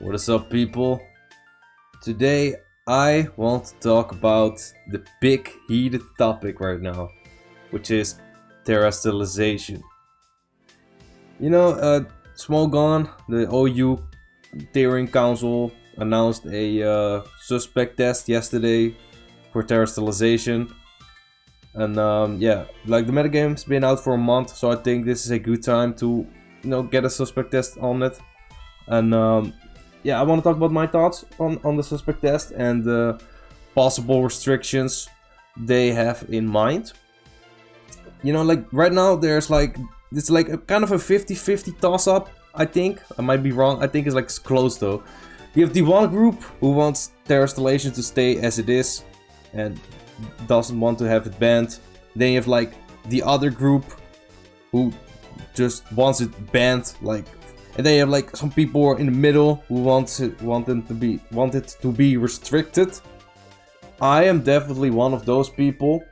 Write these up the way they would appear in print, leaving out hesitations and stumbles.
What is up, people? Today I want to talk about the big heated topic right now, which is Terastallization. Small Gone, the OU Tiering Council announced a suspect test yesterday for Terastallization. And the metagame's been out for a month, so I think this is a good time to, get a suspect test on it. And I want to talk about my thoughts on the suspect test and the possible restrictions they have in mind. Right now there's it's like a kind of a 50-50 toss-up, I think. I might be wrong. I think it's close though. You have the one group who wants Terastallization to stay as it is and doesn't want to have it banned. Then you have the other group who just wants it banned, and then you have some people in the middle who want it to be restricted. I am definitely one of those people.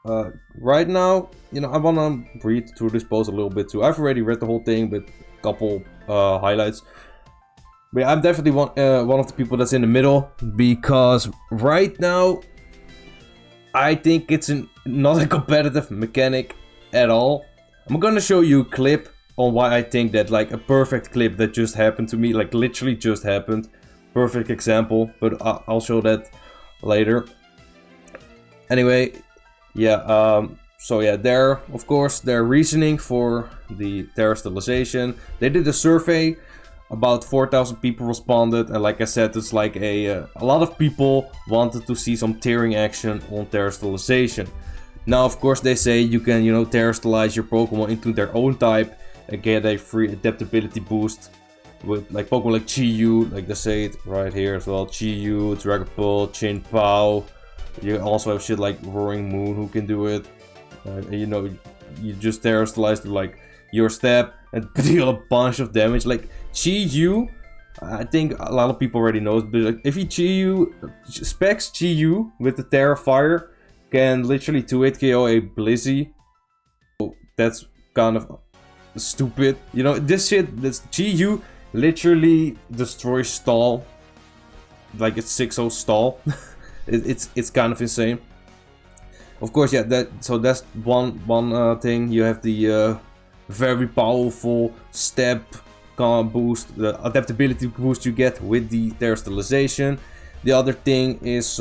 Right now, I wanna read through this post a little bit too. I've already read the whole thing with a couple highlights. But I'm definitely one of the people that's in the middle, because right now I think it's not a competitive mechanic at all. I'm gonna show you a clip on why I think that, a perfect clip that just happened to me, literally just happened. Perfect example, but I'll show that later. Anyway, there, of course, their reasoning for the Terastallization. They did a survey, about 4,000 people responded, and like I said, it's a lot of people wanted to see some tearing action on Terastallization. Now, of course, they say you can, Terastallize your Pokemon into their own type and get a free adaptability boost with Pokemon like Chi-Yu, they say it right here as well. Chi-Yu, Dragapult, Chin-Pao. You also have shit like Roaring Moon who can do it. You just Terastallize to your step and deal a bunch of damage. Chi-Yu, I think a lot of people already know, but if you Chi-Yu, specs Chi-Yu with the Terra Fire, can literally 2-hit KO a Blizzy. So that's kind of stupid. This Chi-Yu literally destroys Stall. It's 6-0 Stall. it's kind of insane. Of course, that's one thing. You have the very powerful step boost, the adaptability boost you get with the Terastallization. The other thing is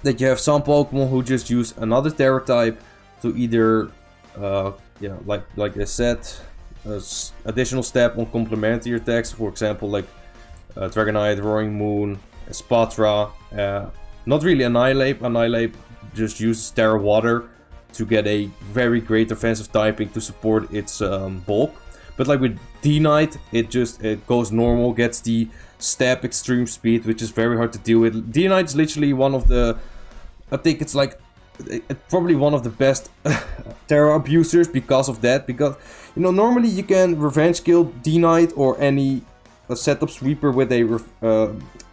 that you have some Pokemon who just use another Terra type to either, like I said, additional step on complementary attacks. For example, Dragonite, Roaring Moon, Spatra. Not really Annihilate. Annihilate just uses Terra Water to get a very great offensive typing to support its bulk. But with D-Knight, it goes normal, gets the step extreme speed, which is very hard to deal with. D-Knight is literally one of the, I think it's probably one of the best Terra abusers because of that. Because normally you can revenge kill D-Knight or any setup sweeper with a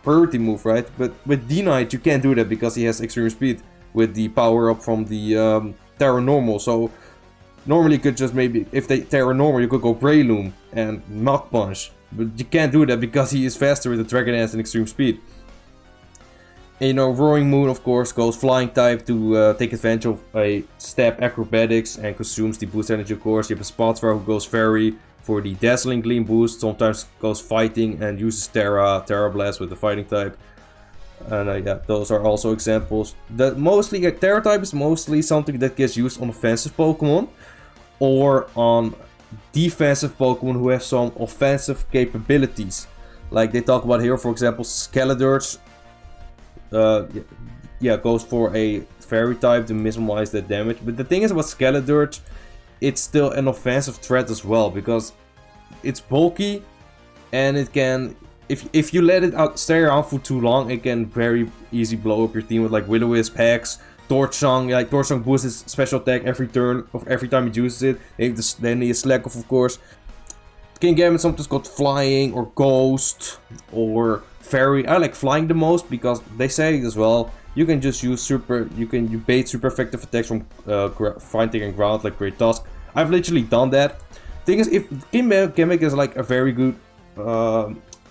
priority move, right? But with D-Knight you can't do that because he has extreme speed with the power up from the Terra Normal. So normally you could just if they Terra Normal, you could go Breloom and Mach Punch. But you can't do that because he is faster with the Dragon Dance and extreme speed. And Roaring Moon, of course, goes flying type to take advantage of a step acrobatics and consumes the boost energy, of course. You have a Spatfire who goes fairy for the Dazzling Gleam boost. Sometimes goes fighting and uses Terra Blast with the fighting type. And those are also examples. Terra type is mostly something that gets used on offensive Pokemon or on defensive Pokemon who have some offensive capabilities. They talk about here, for example, Skeledirge. Goes for a fairy type to minimize that damage. But the thing is about Skeledirge, it's still an offensive threat as well, because it's bulky and it can, if you let it stay around for too long, it can very easily blow up your team with Will-O-Wisp, Hex, Torchsong. Torchsong boosts his special attack every turn of every time he uses it. Then he is Slack off, of course. Kingambit sometimes got Flying or Ghost or Fairy. I like Flying the most because they say as well you can just use you bait super effective attacks from fighting and ground like Great Tusk. I've literally done that. Thing is, if Gimmick is a very good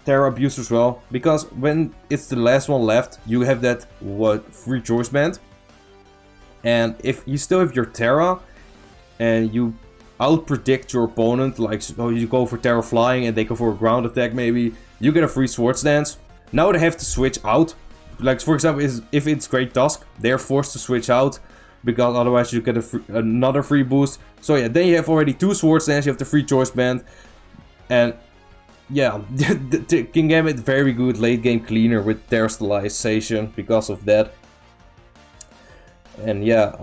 Terra abuse as well, because when it's the last one left, you have that free choice band, and if you still have your Terra and you out-predict your opponent, like so you go for Terra flying and they go for a ground attack maybe, you get a free Swords Dance. Now they have to switch out, like for example if it's Great Tusk, they're forced to switch out, because otherwise you get another free boost. So yeah, then you have already 2 Swords Dance, you have the free choice band, and yeah, the King Gambit very good late game cleaner with Terastallization because of that. And yeah,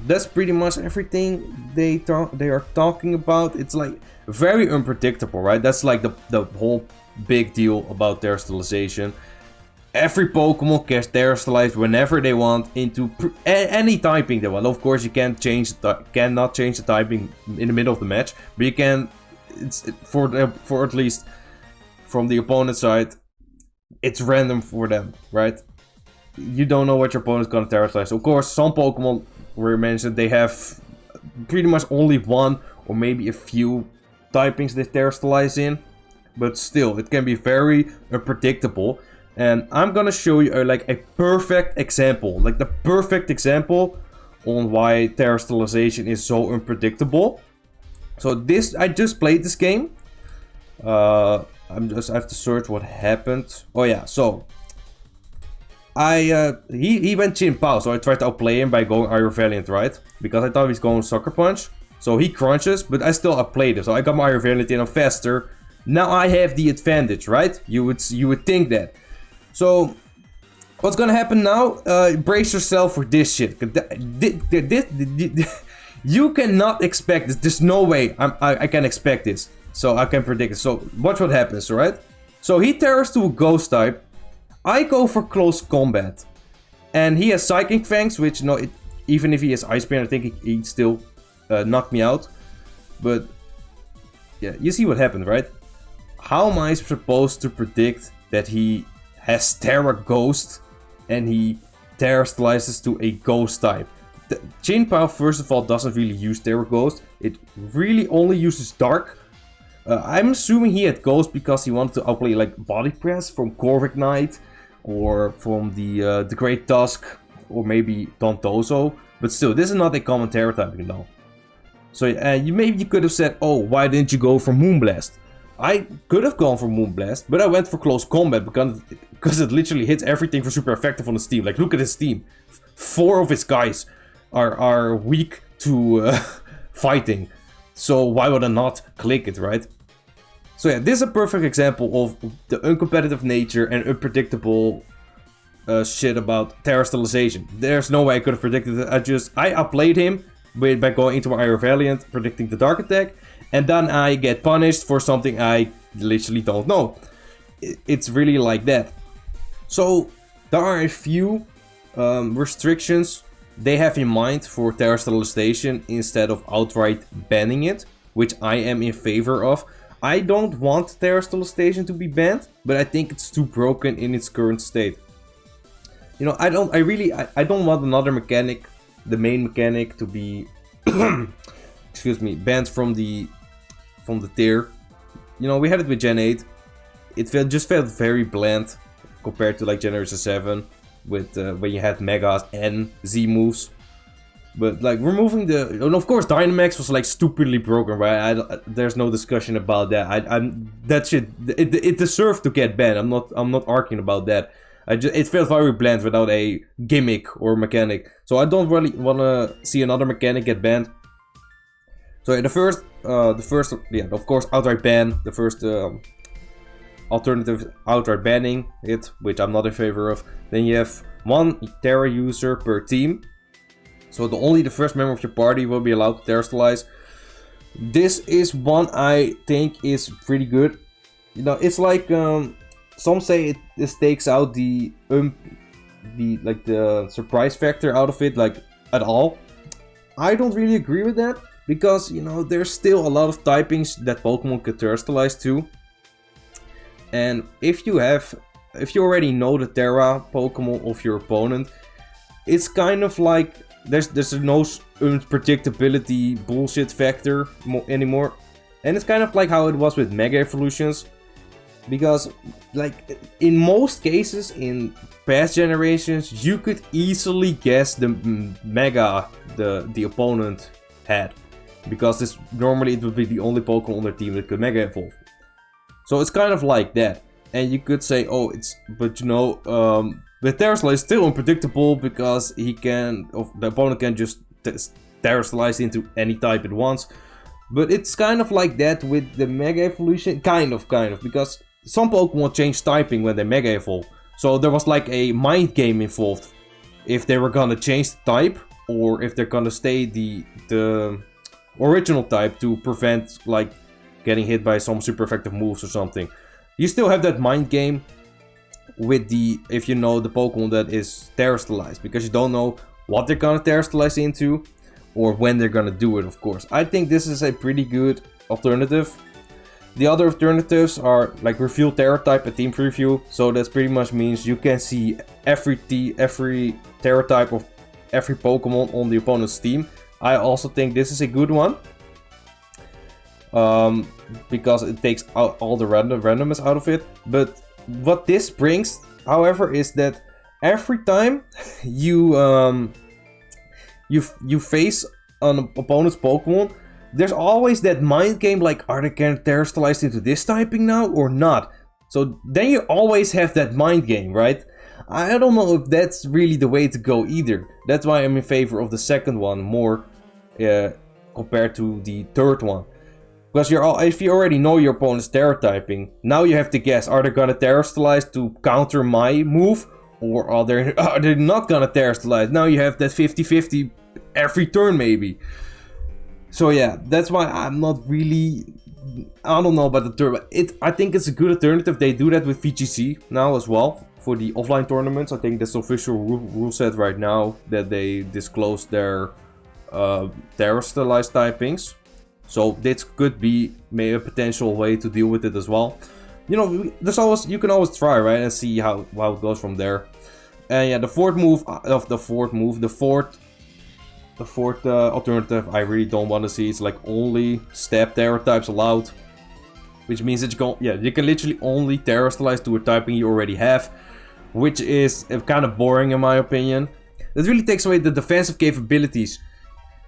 that's pretty much everything they are talking about. It's like very unpredictable, right? That's like the whole big deal about Terastallization. Every Pokemon can Terastallize whenever they want into any typing they want. Of course, you cannot change the typing in the middle of the match, but you can. It's for at least from the opponent side, it's random for them, right? You don't know what your opponent's gonna Terastallize. Of course, some Pokemon were mentioned, they have pretty much only one or maybe a few typings they Terastallize in, but still, it can be very unpredictable. And I'm gonna show you like a perfect example, like the perfect example on why Terastallization is so unpredictable. So I just played this game. I have to search what happened. Oh yeah, so he went Chin Pao, so I tried to outplay him by going Iron Valiant, right? Because I thought he was going Sucker Punch. So he crunches, but I still outplayed him. So I got my Iron Valiant and I'm faster. Now I have the advantage, right? You would think that. So what's gonna happen now? Brace yourself for this shit. You cannot expect this. There's no way I can expect this. So I can predict it. So watch what happens, alright? So he tears to a Ghost type. I go for close combat. And he has Psychic Fangs, which, even if he has Ice Beam, I think he'd still knock me out. But yeah, you see what happened, right? How am I supposed to predict that he has Terra Ghost and he Terastallizes to a Ghost type? Chin Pao, first of all, doesn't really use Terra Ghost. It really only uses Dark. I'm assuming he had Ghost because he wanted to outplay like Body Press from Corvic Knight or from the Great Tusk or maybe Tontoso. But still, this is not a common Terra typing though. So maybe you could have said, oh, why didn't you go for Moonblast? I could have gone for Moonblast, but I went for Close Combat because it literally hits everything for super effective on his team. Like, look at his team. 4 of his guys are weak to fighting. So why would I not click it, right? So yeah, this is a perfect example of the uncompetitive nature and unpredictable shit about Terastallization. There's no way I could have predicted it. I outplayed him by going into my Iron Valiant, predicting the Dark Attack, and then I get punished for something I literally don't know. It's really like that. So there are a few restrictions they have in mind for Terastallization instead of outright banning it, which I am in favor of. I don't want Terastallization to be banned, but I think it's too broken in its current state. I don't want another mechanic, the main mechanic, to be excuse me, banned from the tier. We had it with Gen 8. It just felt very bland compared to like Generation 7 with when you had Megas and Z moves. But like removing and of course Dynamax was like stupidly broken, right? There's no discussion about that. That shit, it deserved to get banned. I'm not arguing about that. It felt very bland without a gimmick or mechanic. So I don't really want to see another mechanic get banned. So the first, yeah, of course, outright ban. The first alternative, outright banning it, which I'm not in favor of. Then you have 1 Terra user per team. So only the first member of your party will be allowed to Terastallize. This is one I think is pretty good. It's like some say this takes out the surprise factor out of it, like at all. I don't really agree with that because there's still a lot of typings that Pokemon could Terastallize to. And if you already know the Terra Pokemon of your opponent, it's kind of like there's no unpredictability bullshit factor anymore. And it's kind of like how it was with Mega Evolutions. Because, like, in most cases in past generations, you could easily guess the Mega the opponent had. Because this normally it would be the only Pokemon on their team that could Mega Evolve. So it's kind of like that. And you could say, oh, but you know, the Terastal is still unpredictable because the opponent can just Terastallize into any type it wants. But it's kind of like that with the Mega Evolution, kind of, because some Pokemon change typing when they Mega Evolve. So there was like a mind game involved. If they were gonna change the type, or if they're gonna stay the original type to prevent like getting hit by some super effective moves or something. You still have that mind game with if you know the Pokemon that is Terastallized, because you don't know what they're gonna Terastallize into or when they're gonna do it, of course. I think this is a pretty good alternative. The other alternatives are like reveal Terra type at team preview, so that pretty much means you can see every Terra type of every Pokemon on the opponent's team. I also think this is a good one. Because it takes out all the randomness out of it. But what this brings, however, is that every time you face an opponent's Pokemon, there's always that mind game like, are they gonna Terastallize into this typing now or not? So then you always have that mind game, right? I don't know if that's really the way to go either. That's why I'm in favor of the second one more compared to the third one. Because if you already know your opponent's Terra typing, now you have to guess, are they gonna Terastallize to counter my move? Or are they not gonna Terastallize? Now you have that 50-50 every turn maybe. So yeah, that's why I'm not really... I don't know about the turn. I think it's a good alternative. They do that with VGC now as well. For the offline tournaments, I think that's the official rule set right now. That they disclose their Terastallize typings. So this could be maybe a potential way to deal with it as well. You know, you can always try, right, and see how it goes from there. And yeah, the fourth alternative I really don't want to see. It's like only stab Terra types allowed, which means that you can literally only Terastallize to a typing you already have, which is kind of boring in my opinion. It really takes away the defensive capabilities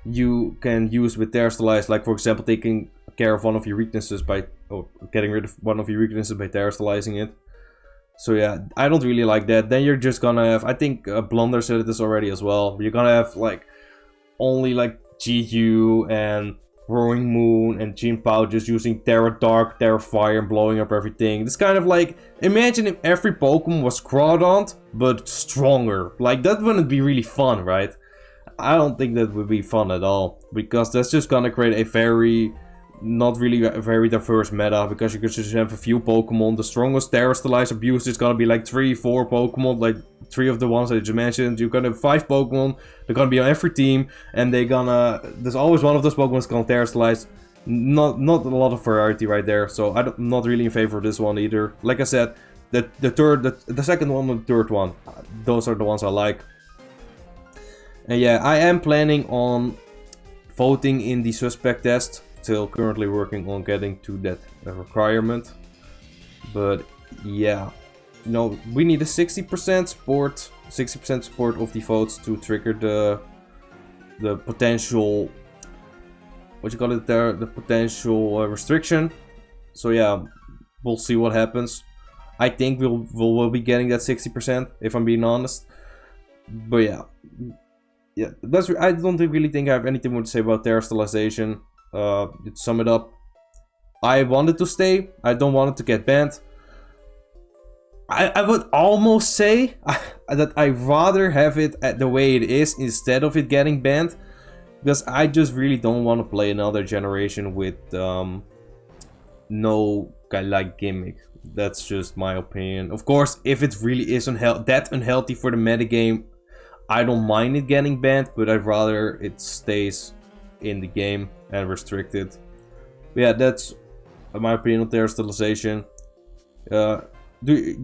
you can use with Terastallize, like for example taking care of one of your weaknesses getting rid of one of your weaknesses by Terastallizing it. So yeah, I don't really like that. Then you're just gonna have, I think Blunder said this already as well, you're gonna have like only like GU and Roaring Moon and Jinpao just using Terra Dark, Terra Fire and blowing up everything. It's kind of like, imagine if every Pokemon was Crawdaunt but stronger. Like that wouldn't be really fun, right? I don't think that would be fun at all, because that's just gonna create a not really a very diverse meta, because you could just have a few Pokemon. The strongest Terastallize abuse is gonna be like 3-4 Pokemon, like 3 of the ones I just mentioned. You're gonna have 5 Pokemon, they're gonna be on every team, and there's always one of those Pokemon that's gonna Terastallize. Not a lot of variety right there, so I'm not really in favor of this one either. Like I said, the second one and the third one, those are the ones I like. And yeah, I am planning on voting in the suspect test. Still currently working on getting to that requirement. But yeah, you know, we need a 60% support of the votes to trigger the potential, what you call it there, the potential restriction. So yeah, we'll see what happens. I think we'll be getting that 60%, if I'm being honest. But yeah. Yeah, I don't really think I have anything more to say about Terastallization. To sum it up, I want it to stay. I don't want it to get banned. I would almost say that I'd rather have it the way it is instead of it getting banned. Because I just really don't want to play another generation with no like gimmick. That's just my opinion. Of course, if it really is that unhealthy for the metagame, I don't mind it getting banned, but I'd rather it stays in the game and restricted. But yeah, that's my opinion on Terastallization. Let me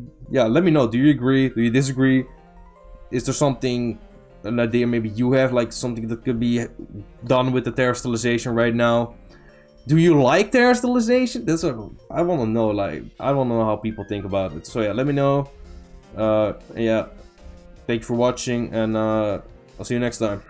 know. Do you agree? Do you disagree? Is there an idea maybe you have, like something that could be done with the Terastallization right now? Do you like terastallization? That's a, I want to know, like, I want to know how people think about it. So yeah, let me know. Yeah, thank you for watching, and I'll see you next time.